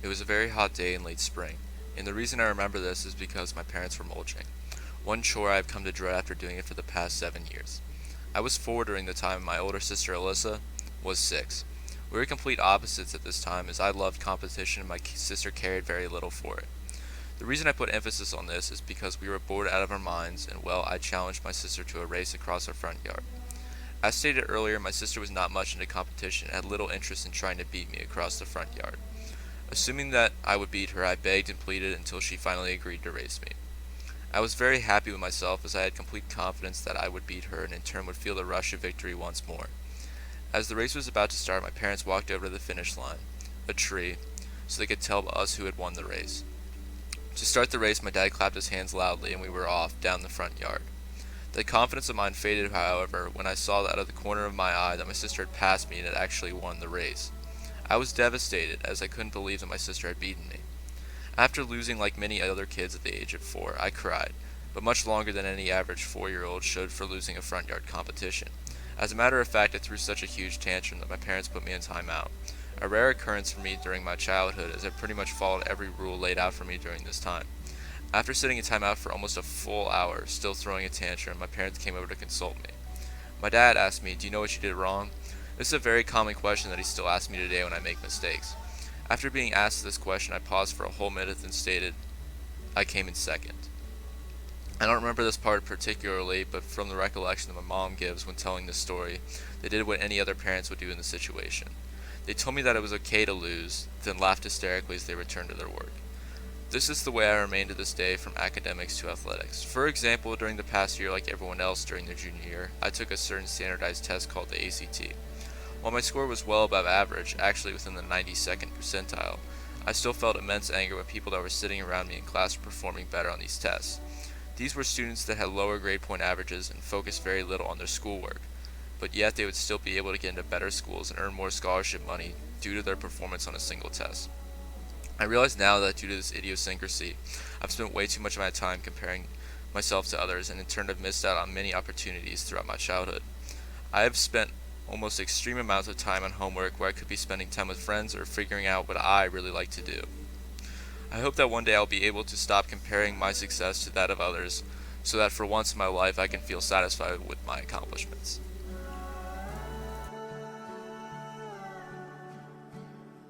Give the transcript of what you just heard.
was a very hot day in late spring, and the reason I remember this is because my parents were mulching. One chore I have come to dread after doing it for the past 7 years. I was 4 during the time my older sister Alyssa was 6. We were complete opposites at this time as I loved competition and my sister cared very little for it. The reason I put emphasis on this is because we were bored out of our minds and well, I challenged my sister to a race across our front yard. As stated earlier, my sister was not much into competition and had little interest in trying to beat me across the front yard. Assuming that I would beat her, I begged and pleaded until she finally agreed to race me. I was very happy with myself as I had complete confidence that I would beat her and in turn would feel the rush of victory once more. As the race was about to start, my parents walked over to the finish line, a tree, so they could tell us who had won the race. To start the race, my dad clapped his hands loudly and we were off down the front yard. The confidence of mine faded, however, when I saw out of the corner of my eye that my sister had passed me and had actually won the race. I was devastated, as I couldn't believe that my sister had beaten me. After losing like many other kids at the age of 4, I cried, but much longer than any average 4-year-old should for losing a front yard competition. As a matter of fact, I threw such a huge tantrum that my parents put me in timeout, a rare occurrence for me during my childhood as I pretty much followed every rule laid out for me during this time. After sitting in timeout for almost a full hour, still throwing a tantrum, my parents came over to consult me. My dad asked me, "Do you know what you did wrong?" This is a very common question that he still asks me today when I make mistakes. After being asked this question, I paused for a whole minute and stated, "I came in second." I don't remember this part particularly, but from the recollection that my mom gives when telling this story, they did what any other parents would do in the situation. They told me that it was okay to lose, then laughed hysterically as they returned to their work. This is the way I remain to this day from academics to athletics. For example, during the past year, like everyone else during their junior year, I took a certain standardized test called the ACT. While my score was well above average, actually within the 92nd percentile, I still felt immense anger when people that were sitting around me in class were performing better on these tests. These were students that had lower grade point averages and focused very little on their schoolwork, but yet they would still be able to get into better schools and earn more scholarship money due to their performance on a single test. I realize now that due to this idiosyncrasy, I've spent way too much of my time comparing myself to others and in turn have missed out on many opportunities throughout my childhood. I have spent almost extreme amounts of time on homework where I could be spending time with friends or figuring out what I really like to do. I hope that one day I'll be able to stop comparing my success to that of others so that for once in my life I can feel satisfied with my accomplishments.